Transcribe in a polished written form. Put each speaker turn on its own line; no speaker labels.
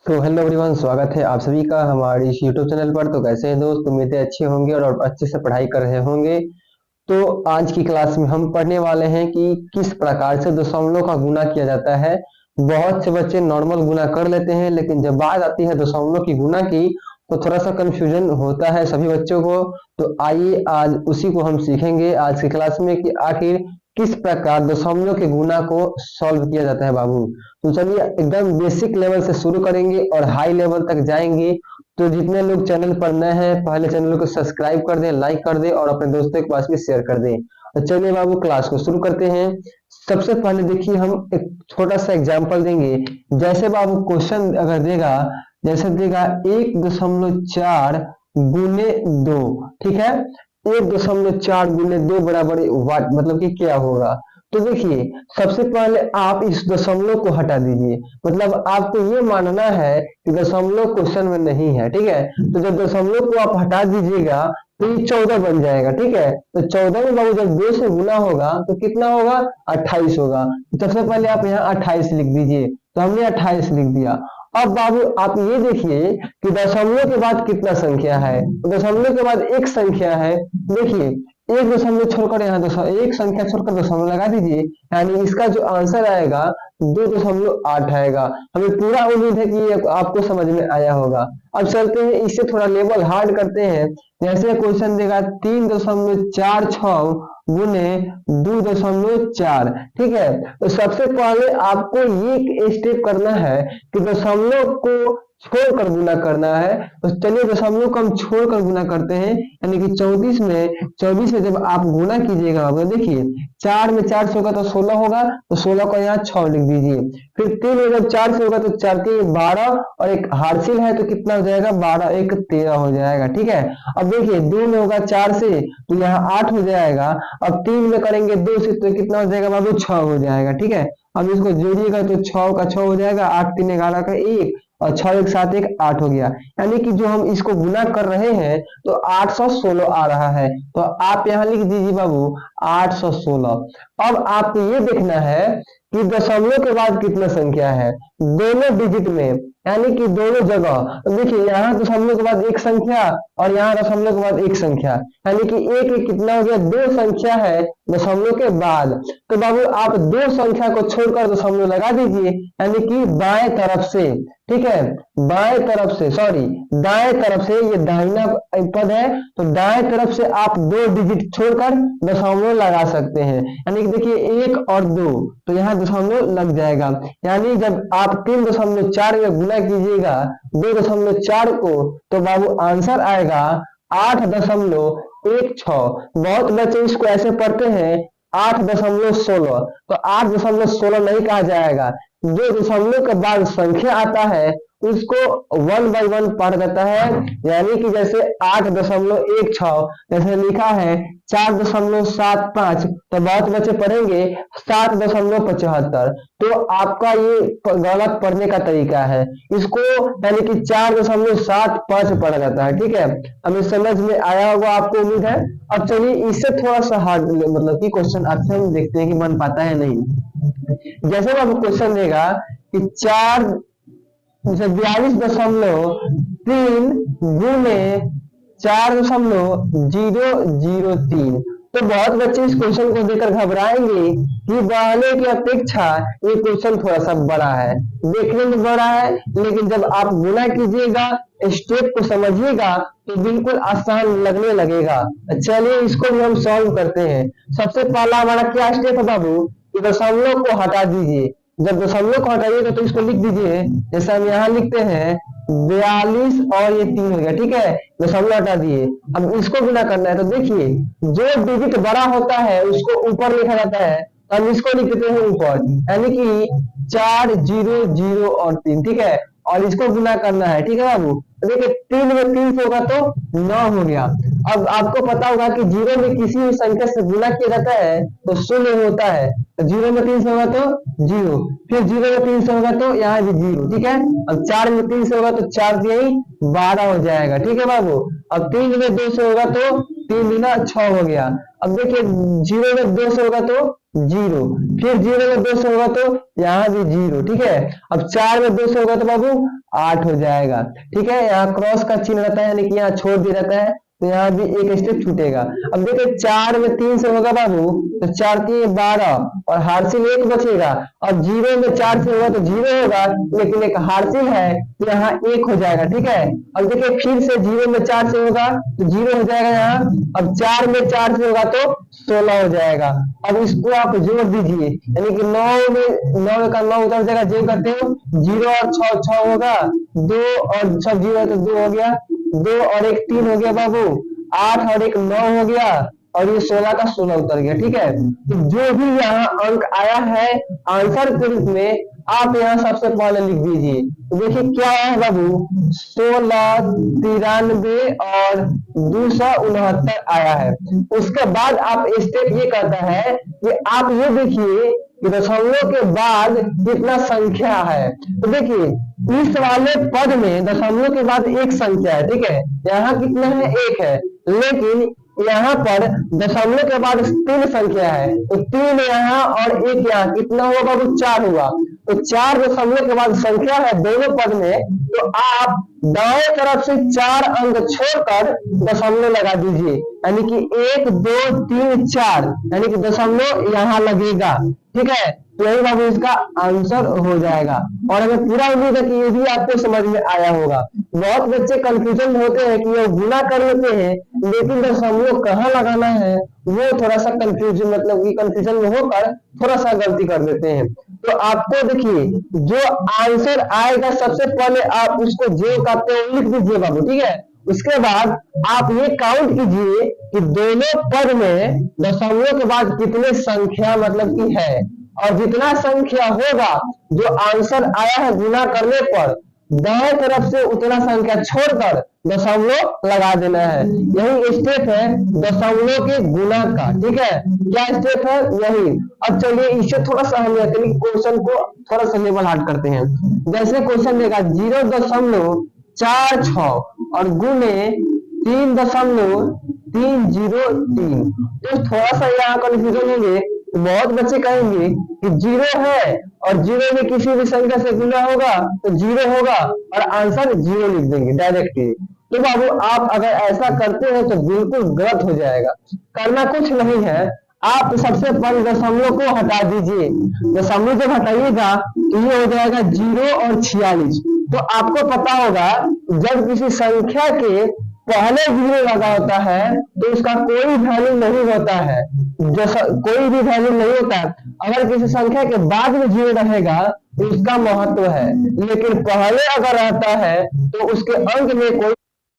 तो hello everyone, स्वागत है आप सभी का हमारे इस यूट्यूब चैनल पर। तो कैसे हैं दोस्त? उम्मीद है अच्छे होंगे और अच्छे से पढ़ाई कर रहे होंगे। तो आज की क्लास में हम पढ़ने वाले हैं कि किस प्रकार से दशमलव का गुणा किया जाता है। बहुत से बच्चे नॉर्मल गुणा कर लेते हैं, लेकिन जब बात आती है दशमलव की गुणा की तो थोड़ा सा कंफ्यूजन होता है सभी बच्चों को। तो आइए आज उसी को हम सीखेंगे आज की क्लास में कि आखिर किस प्रकार दशमलव के गुणा को सॉल्व किया जाता है बाबू। तो चलिए एकदम बेसिक लेवल से शुरू करेंगे और हाई लेवल तक जाएंगे। तो जितने लोग चैनल पर नए हैं पहले चैनल को सब्सक्राइब कर दें, लाइक कर दें और अपने दोस्तों के पास भी शेयर कर दें। तो चलिए बाबू क्लास को शुरू करते हैं। सबसे पहले देखिए हम एक छोटा सा एग्जांपल देंगे। जैसे बाबू क्वेश्चन अगर देगा, जैसे देगा 1.4 गुने 2, ठीक है। 1.4 गुने 2 बराबर वाट, मतलब कि क्या होगा। तो देखिए सबसे पहले आप इस दशमलव को हटा दीजिए, मतलब आपको ये मानना है कि दशमलव क्वेश्चन में नहीं है, ठीक है। तो जब दशमलव को आप हटा दीजिएगा तो ये 14 बन जाएगा, ठीक है। तो 14 में बाबू जब 2 से गुना होगा तो कितना होगा? 28 होगा। तो सबसे पहले आप यहाँ 28 लिख दीजिए। तो हमने 28 लिख दिया। अब बाबू आप ये देखिए कि दशमलव के बाद कितना संख्या है। तो दशमलव के बाद एक संख्या है। देखिए एक दशमलव छोड़कर यहाँ एक संख्या छोड़कर दशमलव लगा दीजिए, यानी इसका जो आंसर आएगा 2.8 आएगा। हमें पूरा उम्मीद है कि ये आपको समझ में आया होगा। अब चलते हैं इससे थोड़ा लेवल हार्ड करते हैं। जैसे क्वेश्चन देगा 3.46 गुने 2.4, ठीक है। तो सबसे पहले आपको ये स्टेप करना है कि दशमलव को छोड़कर गुना करना है। तो चलिए दशमलव को हम छोड़कर गुना करते हैं, यानी कि 24 में जब आप गुना कीजिएगा तो देखिए 4 में 4 से होगा तो 16 होगा। तो 16 को यहाँ 6 लिख दीजिए। फिर 3 में जब 4 से होगा तो 4 के 12 और एक हार्सिल है तो कितना हो जाएगा? 12 एक 13 हो जाएगा, ठीक है। अब देखिए 2 में होगा 4 से तो यहाँ 8 हो जाएगा। अब 3 में करेंगे 2 से तो कितना हो जाएगा बाबू? 6 हो जाएगा, ठीक है। अब इसको जोड़िएगा तो 6 का 6 हो जाएगा, 8 3 11 का 1 और 6 1 7 1 8 हो गया। यानी कि जो हम इसको गुना कर रहे हैं तो 816 आ रहा है। तो आप यहाँ लिख दीजिए बाबू 816। अब आपको ये देखना है कि दशमलव के बाद कितना संख्या है दोनों डिजिट में, यानी कि दोनों जगह। तो देखिए यहाँ दशमलव के बाद एक संख्या और यहाँ दशमलव के बाद एक संख्या, यानी कि एक कितना हो गया? 2 संख्या है दशमलव के बाद। तो बाबू आप 2 संख्या को छोड़कर दशमलव लगा दीजिए, यानी कि बाएं तरफ से, ठीक है। बाएं तरफ से, सॉरी दाएं तरफ से, ये दाहिना पद है तो दाएं तरफ से आप 2 डिजिट छोड़कर दशमलव लगा सकते हैं। यानी कि देखिए 1 और 2, तो यहाँ दशमलव लग जाएगा। यानी जब आप 3.4 में गुना कीजिएगा 2.4 को तो बाबू आंसर आएगा 8.16। बहुत बच्चे इसको ऐसे पढ़ते हैं 8.16। तो 8.16 नहीं कहा जाएगा। जो दशमलव के बाद संख्या आता है उसको 1 by 1 पढ़ देता है। यानी कि जैसे 8.16 जैसे लिखा है 4.75, तो बहुत बच्चे पढ़ेंगे 7.75। तो आपका ये गलत पढ़ने का तरीका है। इसको यानी कि 4.75 पढ़ा जाता है, ठीक है। हमें समझ में आया होगा आपको, उम्मीद है। अब चलिए इससे थोड़ा सा हार्ड मतलब कि क्वेश्चन आपसे हम देखते हैं कि बन पाता है नहीं। जैसे अब क्वेश्चन देगा कि 42.3 गुने 4.003। तो बहुत बच्चे इस क्वेश्चन को देखकर घबराएंगे कि पहले की अपेक्षा ये क्वेश्चन थोड़ा सा बड़ा है, देखने में बड़ा है, लेकिन जब आप गुना कीजिएगा स्टेप को समझिएगा तो बिल्कुल आसान लगने लगेगा। चलिए इसको भी हम सॉल्व करते हैं। सबसे पहला हमारा क्या स्टेप है बाबू? दशमलव को हटा दीजिए। जब दशमलव को हटाइएगा तो इसको लिख दीजिए, जैसे हम यहाँ लिखते हैं 42 और ये 3 हो गया, ठीक है। दशमलव हटा दिए। अब इसको गुना करना है तो देखिए जो डिजिट बड़ा होता है उसको ऊपर लिखा जाता है, तो हम इसको लिख देते हैं ऊपर, यानी कि 4 0 0 और 3, ठीक है। और इसको गुना करना है, ठीक है बाबू। तो देखिए 3 में 3 से होगा तो 9 हो गया। अब आपको पता होगा कि 0 में किसी भी संख्या से गुना किया जाता है तो 0 होता है। तो 0 में 3 से होगा तो 0, फिर 0 में 3 से होगा तो यहाँ भी 0, ठीक है। अब 4 में 3 से होगा तो 4 यही 12 हो जाएगा, ठीक है बाबू। अब 3 में 2 से होगा तो 3 गुना 6 हो गया। अब देखिए 0 में 2 से होगा तो जीरो, फिर जीरो में 2 से होगा तो यहाँ भी जीरो। ठीक है, अब 4 में 2 से होगा तो बाबू 8 हो जाएगा। ठीक है, यहाँ क्रॉस का चिन्ह रहता है, यानी कि यहाँ छोड़ दिया रहता है, तो यहाँ भी एक स्टेप छूटेगा। अब देखिए 4 में 3 से होगा बाबू, तो 4 3 12 और हार्सिल 1 बचेगा। अब जीरो में 4 से होगा तो जीरो होगा, लेकिन एक हार्सिल है तो यहाँ 1 हो जाएगा। ठीक है, अब देखिए फिर से जीरो में 4 से होगा तो जीरो हो जाएगा यहाँ। अब 4 में 4 से होगा तो 16 हो जाएगा। अब इसको आप जोड़ दीजिए, यानी कि 9 का 9 उधर जाएगा, जो करते हो जीरो और 6 होगा, 2 और 6 जीरो तो 2 हो गया, 2 और 1 3 हो गया बाबू, 8 और 1 9 हो गया, और ये 16 का 16 उतर गया। ठीक है, तो जो भी यहाँ अंक आया है आंसर के रूप में, आप यहाँ सबसे पहले लिख दीजिए। तो देखिए क्या है बाबू, 16 93 और 269 आया है। उसके बाद आप स्टेप ये करता है कि आप ये देखिए कि दशमलव के बाद कितना संख्या है। तो देखिए इस वाले पद में दशमलव के बाद एक संख्या है। ठीक है, यहाँ कितना है, 1 है, लेकिन यहाँ पर दशमलव के बाद 3 संख्या है, तो 3 यहाँ और 1 यहाँ, कितना हुआ बाबू, 4 हुआ। तो 4 दशमलव के बाद संख्या है दोनों पद में, तो आप दाएं तरफ से 4 अंक छोड़कर दशमलव लगा दीजिए, यानी कि 1 2 3 4, यानी कि दशमलव यहाँ लगेगा। ठीक है, तो यही बाबू इसका आंसर हो जाएगा। और हमें पूरा उम्मीद है कि ये भी आपको समझ में आया होगा। बहुत बच्चे कंफ्यूजन होते हैं कि वो गुना कर लेते हैं, लेकिन दशमलव कहाँ लगाना है वो थोड़ा सा कंफ्यूजन, मतलब कि कंफ्यूजन में होकर थोड़ा सा गलती कर देते हैं। तो आपको देखिए जो आंसर आएगा सबसे पहले आप उसको जो कहते हैं लिख दीजिए बाबू। ठीक है, उसके बाद आप ये काउंट कीजिए कि दोनों पद में दशमलव के बाद कितने संख्या मतलब की है, और जितना संख्या होगा जो आंसर आया है गुना करने पर, दाएं तरफ से उतना संख्या छोड़कर दशमलव लगा देना है। यही स्टेप है दशमलव के गुना का। ठीक है, क्या स्टेप है, यही। अब चलिए इसे थोड़ा सा हम क्वेश्चन को थोड़ा सा लेवल हार्ड करते हैं। जैसे क्वेश्चन देगा 0.46 और गुने 3.303, तो थोड़ा सा यहाँ कंफ्यूजन होंगे। तो बहुत बच्चे कहेंगे कि जीरो है और जीरो में किसी भी संख्या से गुना होगा तो जीरो होगा, और आंसर जीरो लिख देंगे डायरेक्टली। तो बाबू आप अगर ऐसा करते हैं तो बिल्कुल गलत हो जाएगा। करना कुछ नहीं है, आप सबसे पहले दशमलव को हटा दीजिए। दशमलव जब हटाइएगा तो ये हो जाएगा 0 और 46। तो आपको पता होगा जब किसी संख्या के पहले जीरो लगा होता है तो उसका कोई वैल्यू नहीं होता है, कोई भी वैल्यू नहीं होता। अगर किसी संख्या के बाद में जीरो रहेगा तो उसका महत्व है, लेकिन पहले अगर रहता है तो उसके अंक में कोई